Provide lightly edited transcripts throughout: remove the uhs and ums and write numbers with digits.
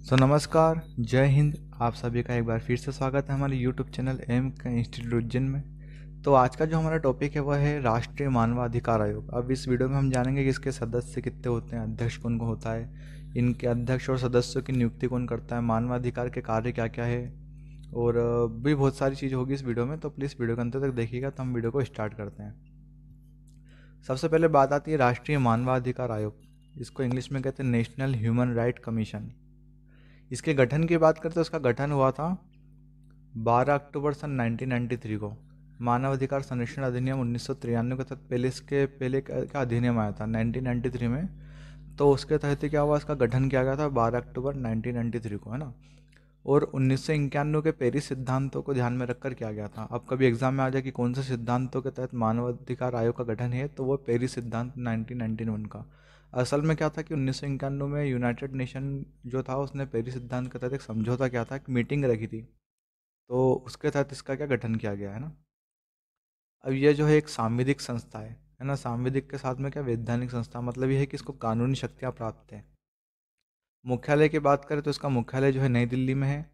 नमस्कार, जय हिंद। आप सभी का एक बार फिर से स्वागत है हमारे यूट्यूब चैनल एम का इंस्टीट्यूट उज्जैन में। तो आज का जो हमारा टॉपिक है वह है राष्ट्रीय मानवाधिकार आयोग। अब इस वीडियो में हम जानेंगे कि इसके सदस्य कितने होते हैं, अध्यक्ष कौन कौन होता है, इनके अध्यक्ष और सदस्यों की नियुक्ति कौन करता है, मानवाधिकार के कार्य क्या क्या है, और भी बहुत सारी चीज़ होगी इस वीडियो में। तो प्लीज़ वीडियो के अंत तक देखिएगा। तो हम वीडियो को स्टार्ट करते हैं। सबसे पहले बात आती है राष्ट्रीय मानवाधिकार आयोग। इसको इंग्लिश में कहते हैं नेशनल ह्यूमन राइट कमीशन। इसके गठन की बात करते हैं, उसका गठन हुआ था 12 अक्टूबर सन 1993 को। मानवाधिकार संरक्षण अधिनियम 1993 के तहत पहले का अधिनियम आया था 1993 में। तो उसके तहत क्या हुआ, इसका गठन किया गया था 12 अक्टूबर 1993 को, है ना। और 1991 के पेरिस सिद्धांतों को ध्यान में रखकर किया गया था। अब कभी एग्जाम में आ जाए कि कौन से सिद्धांतों के तहत मानवाधिकार आयोग का गठन है, तो वो पेरिस सिद्धांत 1991 का। असल में क्या था कि 1991 में यूनाइटेड नेशन जो था उसने पेरिस सिद्धांत के तहत एक समझौता किया था, एक मीटिंग रखी थी। तो उसके तहत इसका क्या गठन किया गया है ना। अब ये जो है एक सांविधिक संस्था है ना। सांविधिक के साथ में क्या वैधानिक संस्था, मतलब ये है कि इसको कानूनी शक्तियाँ प्राप्त है। मुख्यालय की बात करें तो इसका मुख्यालय जो है नई दिल्ली में है।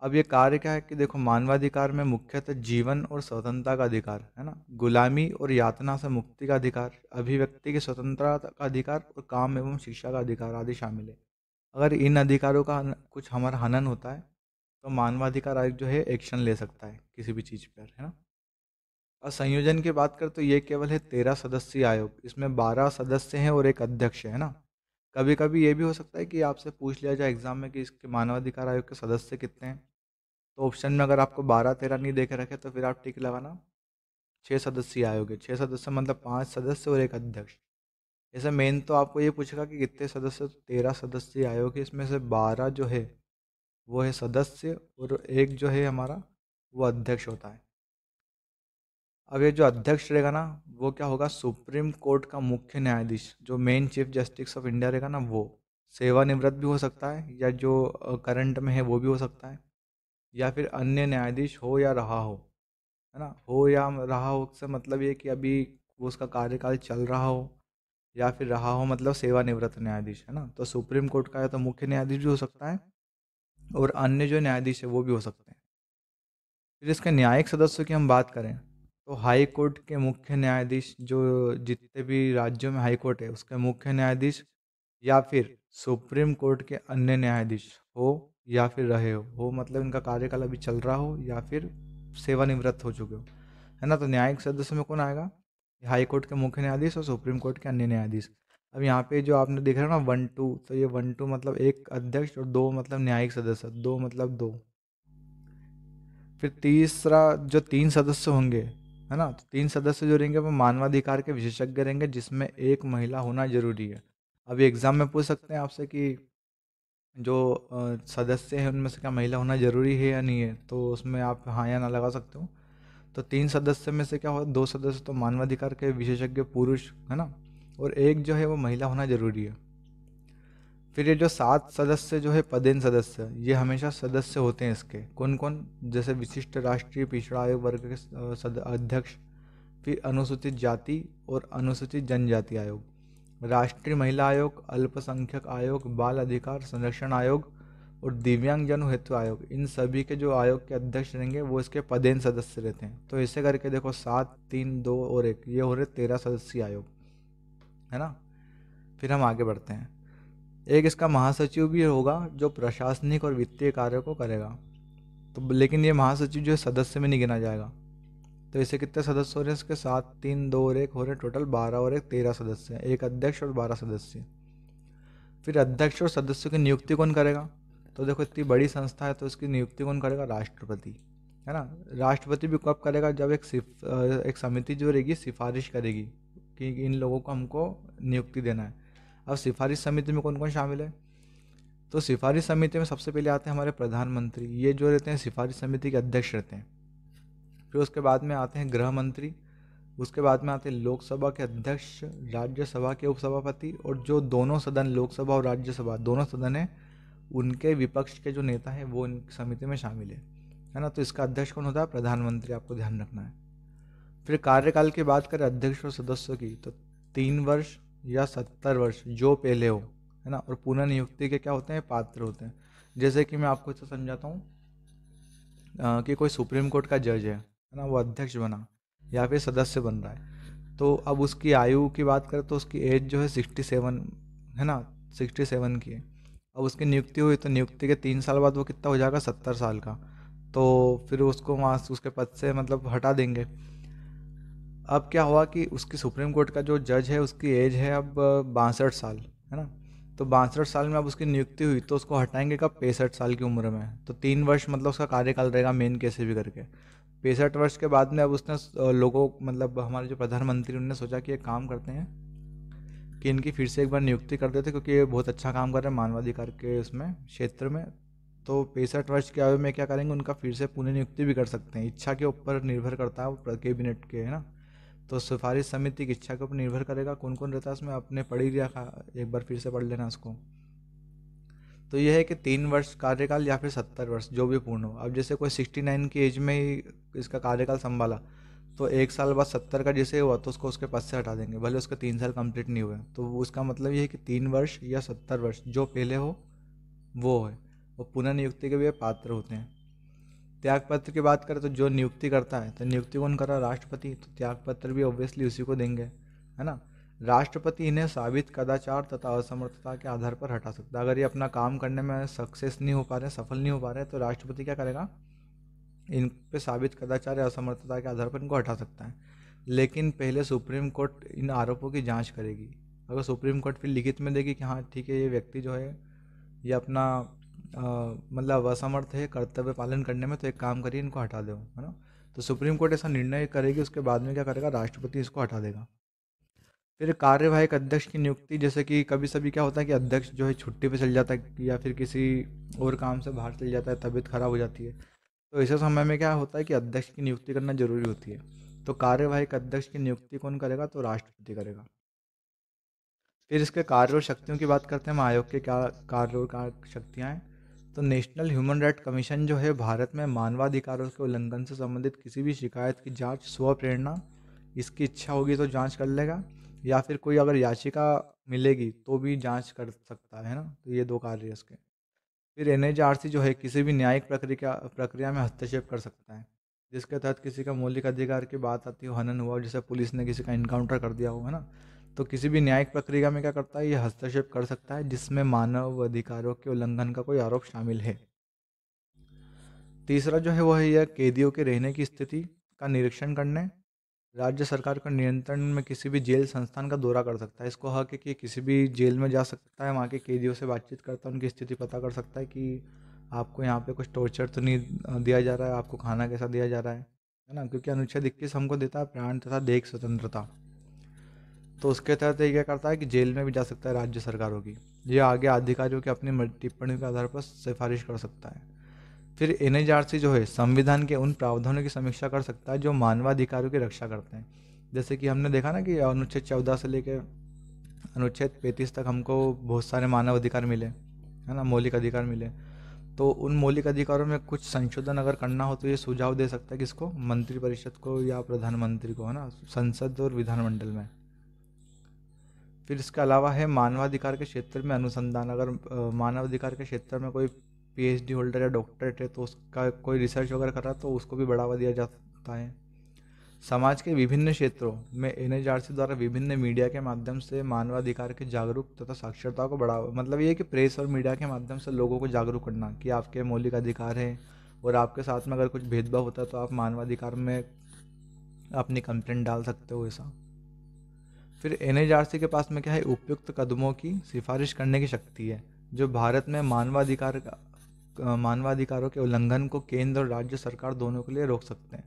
अब ये कार्य क्या है कि देखो, मानवाधिकार में मुख्यतः जीवन और स्वतंत्रता का अधिकार है ना, गुलामी और यातना से मुक्ति का अधिकार, अभिव्यक्ति की स्वतंत्रता का अधिकार और काम एवं शिक्षा का अधिकार आदि शामिल है। अगर इन अधिकारों का कुछ हमारा हनन होता है तो मानवाधिकार आयोग जो है एक्शन ले सकता है किसी भी चीज़ पर, है ना। और संयोजन की बात करें तो ये केवल है 13 सदस्यीय आयोग। इसमें 12 सदस्य हैं और एक अध्यक्ष है ना। कभी कभी ये भी हो सकता है कि आपसे पूछ लिया जाए एग्जाम में कि इसके मानवाधिकार आयोग के सदस्य कितने हैं। तो ऑप्शन में अगर आपको 12-13 नहीं देखे रखे तो फिर आप टिक लगाना। 6 सदस्यीय आयोग है। 6 सदस्य मतलब 5 सदस्य और एक अध्यक्ष। ऐसे मेन तो आपको ये पूछेगा कि कितने सदस्य, तो 13 सदस्यीय आयोग है। इसमें से 12 जो है वो है सदस्य और एक जो है हमारा वो अध्यक्ष होता है। अब ये जो अध्यक्ष रहेगा ना, वो क्या होगा, सुप्रीम कोर्ट का मुख्य न्यायाधीश, जो main chief justice of India रहेगा ना, वो सेवानिवृत्त भी हो सकता है, या जो करंट में है वो भी हो सकता है, या फिर अन्य न्यायाधीश हो या रहा है ना। हो या रहा हो से मतलब ये कि अभी वो उसका कार्यकाल चल रहा हो, या फिर रहा हो मतलब सेवानिवृत्त न्यायाधीश, है ना। तो सुप्रीम कोर्ट का या तो मुख्य न्यायाधीश भी हो सकता है और अन्य जो न्यायाधीश है वो भी हो सकते हैं। फिर इसके न्यायिक सदस्यों की हम बात करें तो हाई कोर्ट के मुख्य न्यायाधीश, जो जितने भी राज्यों में हाई कोर्ट है उसके मुख्य न्यायाधीश, या फिर सुप्रीम कोर्ट के अन्य न्यायाधीश हो या फिर रहे हो मतलब इनका कार्यकाल अभी चल रहा हो या फिर सेवानिवृत्त हो चुके हो, है ना। तो न्यायिक सदस्य में कौन आएगा, हाई कोर्ट के मुख्य न्यायाधीश और सुप्रीम कोर्ट के अन्य न्यायाधीश। अब यहाँ पे जो आपने देख रहा है ना 1-2, तो ये 1-2 मतलब एक अध्यक्ष और 2 मतलब न्यायिक सदस्य, 2 मतलब 2। फिर तीसरा जो 3 सदस्य होंगे, है ना, तो 3 सदस्य जो रहेंगे वो मानवाधिकार के विशेषज्ञ रहेंगे, जिसमें एक महिला होना जरूरी है। अभी एग्जाम में पूछ सकते हैं आपसे कि जो सदस्य हैं उनमें से क्या महिला होना जरूरी है या नहीं है, तो उसमें आप हाँ या ना लगा सकते हो। तो 3 सदस्य में से क्या हो, 2 सदस्य तो मानवाधिकार के विशेषज्ञ पुरुष, है ना, और एक जो है वो महिला होना जरूरी है। फिर ये जो 7 सदस्य जो है पदेन सदस्य, ये हमेशा सदस्य होते हैं इसके। कौन कौन, जैसे विशिष्ट राष्ट्रीय पिछड़ा आयोग वर्ग के अध्यक्ष, फिर अनुसूचित जाति और अनुसूचित जनजाति आयोग, राष्ट्रीय महिला आयोग, अल्पसंख्यक आयोग, बाल अधिकार संरक्षण आयोग और दिव्यांग जन हेतु आयोग। इन सभी के जो आयोग के अध्यक्ष रहेंगे वो इसके पदेन सदस्य रहते हैं। तो ऐसे करके देखो 7, 3, 2 और 1, ये हो रहे 13 सदस्यीय आयोग, है ना। फिर हम आगे बढ़ते हैं। एक इसका महासचिव भी होगा जो प्रशासनिक और वित्तीय कार्यों को करेगा। तो लेकिन ये महासचिव जो है सदस्य में नहीं गिना जाएगा। तो इसे कितने सदस्य हो रहे हैं इसके, 7, 3, 2 और 1 हो रहे टोटल 12 और 1 13 सदस्य हैं, एक अध्यक्ष और 12 सदस्य। फिर अध्यक्ष और सदस्यों की नियुक्ति कौन करेगा, तो देखो इतनी बड़ी संस्था है तो इसकी नियुक्ति कौन करेगा, राष्ट्रपति, है ना। राष्ट्रपति भी कब करेगा, जब एक समिति जो रहेगी सिफारिश करेगी कि इन लोगों को हमको नियुक्ति देना है। अब सिफारिश समिति में कौन कौन शामिल है, तो सिफारिश समिति में सबसे पहले आते हैं हमारे प्रधानमंत्री, ये जो रहते हैं सिफारिश समिति के अध्यक्ष रहते हैं। फिर उसके बाद में आते हैं गृह मंत्री, उसके बाद में आते हैं लोकसभा के अध्यक्ष, राज्यसभा के उपसभापति, और जो दोनों सदन लोकसभा और राज्यसभा दोनों सदन हैं उनके विपक्ष के जो नेता हैं वो इन समिति में शामिल है ना। तो इसका अध्यक्ष कौन होता है, प्रधानमंत्री, आपको ध्यान रखना है। फिर कार्यकाल की बात करें अध्यक्ष और सदस्यों की, तो 3 वर्ष या 70 वर्ष जो पहले हो, है ना, और पुनः नियुक्ति के क्या होते हैं, पात्र होते हैं। जैसे कि मैं आपको इसे समझाता हूँ कि कोई सुप्रीम कोर्ट का जज है ना, वो अध्यक्ष बना या फिर सदस्य बन रहा है, तो अब उसकी आयु की बात करें तो उसकी एज जो है 67 है ना, 67 की है। अब उसकी नियुक्ति हुई तो नियुक्ति के 3 साल बाद वो कितना हो जाएगा, 70 साल का। तो फिर उसको वहाँ से उसके पद से मतलब हटा देंगे। अब क्या हुआ कि उसकी सुप्रीम कोर्ट का जो जज है उसकी एज है अब 62 साल, है ना। तो 62 साल में अब उसकी नियुक्ति हुई तो उसको हटाएंगे कब, 65 साल की उम्र में। तो 3 वर्ष मतलब उसका कार्यकाल रहेगा मेन कैसे भी करके। 65 वर्ष के बाद में अब उसने लोगों मतलब हमारे जो प्रधानमंत्री उन्होंने सोचा कि एक काम करते हैं कि इनकी फिर से एक बार नियुक्ति कर देते, क्योंकि ये बहुत अच्छा काम कर रहे हैं मानवाधिकार के उसमें क्षेत्र में। तो 65 वर्ष की आयु में क्या करेंगे, उनका फिर से पुनः नियुक्ति भी कर सकते हैं, इच्छा के ऊपर निर्भर करता है वो कैबिनेट के, है ना। तो सिफारिश समिति की इच्छा के ऊपर निर्भर करेगा कौन कौन रहता है उसमें, आपने पढ़ ही लिया, एक बार फिर से पढ़ लेना उसको। तो यह है कि 3 वर्ष कार्यकाल या फिर 70 वर्ष जो भी पूर्ण हो। अब जैसे कोई 69 की एज में ही इसका कार्यकाल संभाला, तो 1 साल बाद 70 का जैसे हुआ तो उसको उसके पद से हटा देंगे, भले उसके 3 साल कंप्लीट नहीं हुए। तो उसका मतलब ये है कि 3 वर्ष या 70 वर्ष जो पहले हो वो है, वो पुनः नियुक्ति के भी पात्र होते हैं। त्यागपत्र की बात करें तो जो नियुक्ति करता है, तो नियुक्ति कौन कर रहा है, राष्ट्रपति। तो त्यागपत्र भी ऑब्वियसली उसी को देंगे, है ना। राष्ट्रपति इन्हें साबित कदाचार तथा असमर्थता के आधार पर हटा सकता है। अगर ये अपना काम करने में सक्सेस नहीं हो पा रहे, सफल नहीं हो पा रहे, तो राष्ट्रपति क्या करेगा, इन पे साबित कदाचार या असमर्थता के आधार पर इनको हटा सकता है। लेकिन पहले सुप्रीम कोर्ट इन आरोपों की जांच करेगी। अगर सुप्रीम कोर्ट फिर लिखित में देगी कि हाँ ठीक है, ये व्यक्ति जो है ये अपना मतलब असमर्थ है कर्तव्य पालन करने में, तो एक काम करिए इनको हटा दो, है ना। तो सुप्रीम कोर्ट ऐसा निर्णय करेगी, उसके बाद में क्या करेगा, राष्ट्रपति इसको हटा देगा। फिर कार्यवाहक अध्यक्ष की नियुक्ति, जैसे कि कभी सभी क्या होता है कि अध्यक्ष जो है छुट्टी पे चल जाता है या फिर किसी और काम से बाहर चल जाता है, तबीयत खराब हो जाती है, तो ऐसे समय में क्या होता है कि अध्यक्ष की नियुक्ति करना जरूरी होती है। तो कार्यवाहक अध्यक्ष की नियुक्ति कौन करेगा, तो राष्ट्रपति करेगा। फिर इसके कार्य और शक्तियों की बात करते हैं, हम आयोग के क्या कार्य और शक्तियाँ हैं। तो नेशनल ह्यूमन राइट कमीशन जो है भारत में मानवाधिकारों के उल्लंघन से संबंधित किसी भी शिकायत की जांच स्व प्रेरणा, इसकी इच्छा होगी तो जांच कर लेगा, या फिर कोई अगर याचिका मिलेगी तो भी जांच कर सकता है ना। तो ये 2 कार्य है इसके। फिर एनएचआरसी जो है किसी भी न्यायिक प्रक्रिया प्रक्रिया में हस्तक्षेप कर सकता है, जिसके तहत किसी का मौलिक अधिकार की बात आती हो, हनन हुआ, जैसे पुलिस ने किसी का इनकाउंटर कर दिया हो, है ना। तो किसी भी न्यायिक प्रक्रिया में क्या करता है, ये हस्तक्षेप कर सकता है जिसमें मानव अधिकारों के उल्लंघन का कोई आरोप शामिल है। तीसरा जो है वो है यह कैदियों के रहने की स्थिति का निरीक्षण करने, राज्य सरकार का नियंत्रण में किसी भी जेल संस्थान का दौरा कर सकता है। इसको हक है कि किसी भी जेल में जा सकता है, वहाँ के कैदियों से बातचीत करता है, उनकी स्थिति पता कर सकता है कि आपको यहाँ पे कुछ टॉर्चर तो नहीं दिया जा रहा है, आपको खाना कैसा दिया जा रहा है ना। क्योंकि अनुच्छेद 21 हमको देता है प्राण तथा देह स्वतंत्रता, तो उसके तहत ये क्या करता है कि जेल में भी जा सकता है राज्य सरकारों की। ये आगे अधिकारियों की अपनी टिप्पणियों के आधार पर सिफारिश कर सकता है। फिर एनएचआरसी जो है संविधान के उन प्रावधानों की समीक्षा कर सकता है जो मानवाधिकारों की रक्षा करते हैं। जैसे कि हमने देखा ना कि अनुच्छेद 14 से लेकर अनुच्छेद 35 तक हमको बहुत सारे मानव अधिकार मिले, है ना, मौलिक अधिकार मिले। तो उन मौलिक अधिकारों में कुछ संशोधन अगर करना हो तो ये सुझाव दे सकता है किसको, मंत्रिपरिषद को या प्रधानमंत्री को, है ना, संसद और विधानमंडल में। फिर इसके अलावा है मानवाधिकार के क्षेत्र में अनुसंधान। अगर मानवाधिकार के क्षेत्र में कोई पीएचडी होल्डर या डॉक्टरेट है तो उसका कोई रिसर्च वगैरह कर रहा है तो उसको भी बढ़ावा दिया जा सकता है। समाज के विभिन्न क्षेत्रों में एनएचआरसी द्वारा विभिन्न मीडिया के माध्यम से मानवाधिकार के जागरूक तथा साक्षरता को बढ़ावा, मतलब ये है कि प्रेस और मीडिया के माध्यम से लोगों को जागरूक करना कि आपके मौलिक अधिकार हैं, और आपके साथ में अगर कुछ भेदभाव होता है तो आप मानवाधिकार में अपनी कंप्लेंट डाल सकते हो ऐसा। फिर एनएचआरसी के पास में क्या है, उपयुक्त कदमों की सिफारिश करने की शक्ति है, जो भारत में मानवाधिकारों के उल्लंघन को केंद्र और राज्य सरकार दोनों के लिए रोक सकते हैं।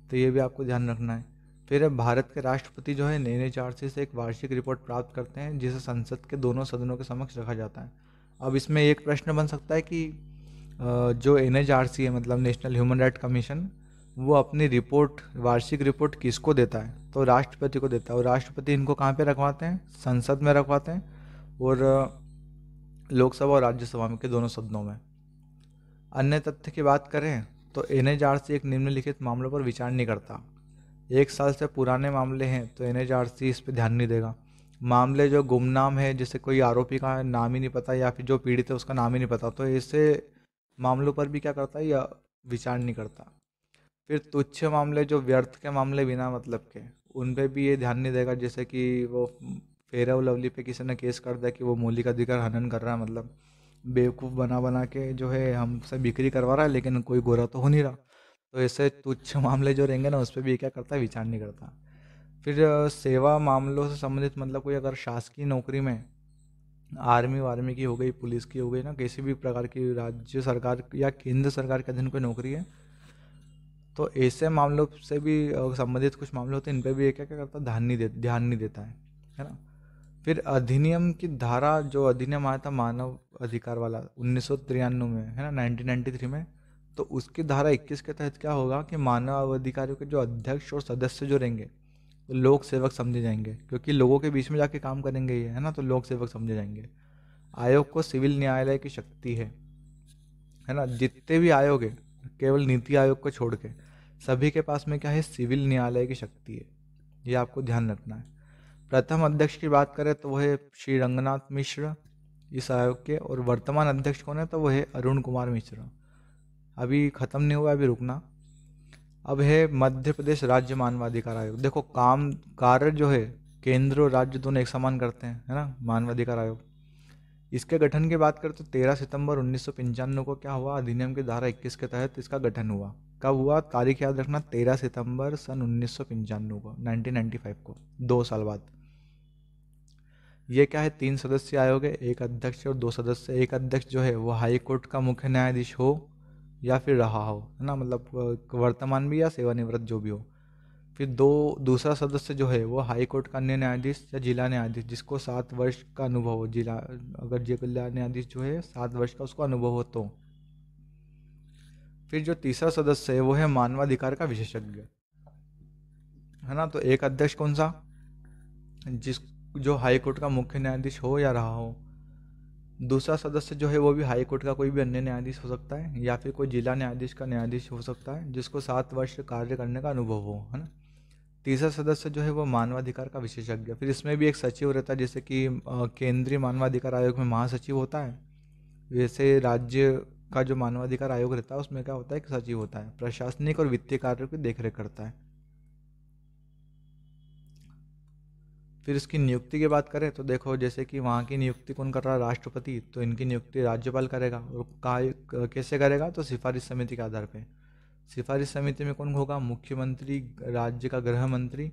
तो ये भी आपको ध्यान रखना है। फिर भारत के राष्ट्रपति जो है एनएचआरसी से एक वार्षिक रिपोर्ट प्राप्त करते हैं, जिसे संसद के दोनों सदनों के समक्ष रखा जाता है। अब इसमें एक प्रश्न बन सकता है कि जो एनएचआरसी है मतलब नेशनल ह्यूमन राइट कमीशन, वो अपनी रिपोर्ट, वार्षिक रिपोर्ट किसको देता है, तो राष्ट्रपति को देता है। और राष्ट्रपति इनको कहाँ पे रखवाते हैं, संसद में रखवाते हैं, और लोकसभा और राज्यसभा में के दोनों सदनों में। अन्य तथ्य की बात करें तो एनएचआरसी एक निम्नलिखित मामलों पर विचार नहीं करता। 1 साल से पुराने मामले हैं तो एनएचआरसी इस पर ध्यान नहीं देगा। मामले जो गुमनाम है, जैसे कोई आरोपी का नाम ही नहीं पता या फिर जो पीड़ित है उसका नाम ही नहीं पता, तो ऐसे मामलों पर भी क्या करता है, या विचार नहीं करता। फिर तुच्छ मामले, जो व्यर्थ के मामले बिना मतलब के, उन पे भी ये ध्यान नहीं देगा। जैसे कि वो फेयर और लवली पे किसी ने केस कर दिया कि वो मौलिक अधिकार हनन कर रहा है, मतलब बेवकूफ़ बना बना के जो है हमसे बिक्री करवा रहा है, लेकिन कोई गोरा तो हो नहीं रहा। तो ऐसे तुच्छ मामले जो रहेंगे ना, उस पर भी ये क्या करता है, विचार नहीं करता। फिर सेवा मामलों से संबंधित, मतलब कोई अगर शासकीय नौकरी में, आर्मी वार्मी की हो गई, पुलिस की हो गई ना, किसी भी प्रकार की राज्य सरकार या केंद्र सरकार के अधीन कोई नौकरी है, तो ऐसे मामलों से भी संबंधित कुछ मामले होते हैं, इन पे भी ये क्या क्या करता है, ध्यान नहीं देता है ना। फिर अधिनियम की धारा, जो अधिनियम आया था मानव अधिकार वाला 1993 में, है ना, 1993 में, तो उसकी धारा 21 के तहत क्या होगा कि मानव अधिकारियों के जो अध्यक्ष और सदस्य जो रहेंगे, तो लोक सेवक समझे जाएंगे, क्योंकि लोगों के बीच में जाके काम करेंगे ये, है ना, तो लोक सेवक समझे जाएंगे। आयोग को सिविल न्यायालय की शक्ति है ना। जितने भी आयोग है, केवल नीति आयोग को छोड़ के, सभी के पास में क्या है, सिविल न्यायालय की शक्ति है। ये आपको ध्यान रखना है। प्रथम अध्यक्ष की बात करें तो वह है श्री रंगनाथ मिश्र इस आयोग के, और वर्तमान अध्यक्ष कौन है, तो वह है अरुण कुमार मिश्र। अभी खत्म नहीं हुआ, अभी रुकना। अब है मध्य प्रदेश राज्य मानवाधिकार आयोग। देखो काम कार्य जो है केंद्र और राज्य दोनों एक समान करते हैं, है ना, मानवाधिकार आयोग। इसके गठन की बात करें तो 13 सितंबर 1995 को क्या हुआ, अधिनियम की धारा 21 के तहत इसका गठन हुआ। कब हुआ, तारीख याद रखना, 13 सितंबर सन 1995 को, 1995 को, 2 साल बाद। ये क्या है, 3 सदस्यीय आयोग है, एक अध्यक्ष और 2 सदस्य। एक अध्यक्ष जो है वो हाई कोर्ट का मुख्य न्यायाधीश हो या फिर रहा हो, है ना, मतलब वर्तमान भी या सेवानिवृत्त जो भी हो। फिर दूसरा सदस्य जो है वो हाई कोर्ट का अन्य न्यायाधीश या जिला न्यायाधीश, जिसको 7 वर्ष का अनुभव हो, जिला, अगर जिला न्यायाधीश जो है 7 वर्ष का उसको अनुभव हो तो। फिर जो तीसरा सदस्य है वो है मानवाधिकार का विशेषज्ञ, है ना। तो एक अध्यक्ष कौन सा, जिस जो हाई कोर्ट का मुख्य न्यायाधीश हो या रहा हो। दूसरा सदस्य जो है वो भी हाई कोर्ट का कोई भी अन्य न्यायाधीश हो सकता है, या फिर कोई जिला न्यायाधीश का न्यायाधीश हो सकता है, जिसको 7 वर्ष कार्य करने का अनुभव हो, है ना। तीसरा सदस्य जो है वो मानवाधिकार का विशेषज्ञ। फिर इसमें भी एक सचिव रहता है, जैसे कि केंद्रीय मानवाधिकार आयोग में महासचिव होता है, वैसे राज्य का जो मानवाधिकार आयोग रहता है उसमें क्या होता है, एक सचिव होता है, प्रशासनिक और वित्तीय कार्यों की देखरेख करता है। फिर इसकी नियुक्ति की बात करें तो देखो, जैसे कि वहाँ की नियुक्ति कौन कर रहा है, राष्ट्रपति, तो इनकी नियुक्ति राज्यपाल करेगा। और कैसे करेगा, तो सिफारिश समिति के आधार पे। सिफारिश समिति में कौन होगा, मुख्यमंत्री, राज्य का गृह मंत्री,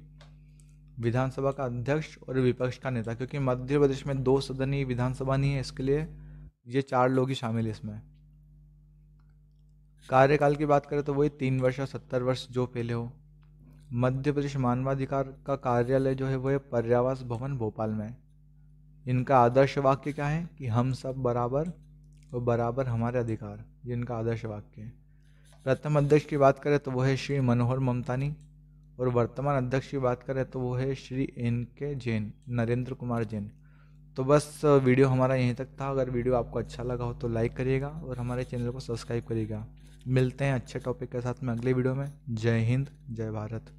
विधानसभा का अध्यक्ष और विपक्ष का नेता। क्योंकि मध्य प्रदेश में 2 सदनीय विधानसभा नहीं है, इसके लिए ये 4 लोग ही शामिल है इसमें। कार्यकाल की बात करें तो वही 3 वर्ष या 70 वर्ष जो पहले हो। मध्य प्रदेश मानवाधिकार का कार्यालय जो है वो है पर्यावास भवन भोपाल में। इनका आदर्श वाक्य क्या है कि हम सब बराबर और बराबर हमारे अधिकार, ये इनका आदर्श वाक्य है। प्रथम अध्यक्ष की बात करें तो वो है श्री मनोहर ममतानी, और वर्तमान अध्यक्ष की बात करें तो वो है श्री NK जैन, नरेंद्र कुमार जैन। तो बस वीडियो हमारा यहीं तक था। अगर वीडियो आपको अच्छा लगा हो तो लाइक करिएगा और हमारे चैनल को सब्सक्राइब करिएगा। मिलते हैं अच्छे टॉपिक के साथ में अगले वीडियो में। जय हिंद, जय भारत।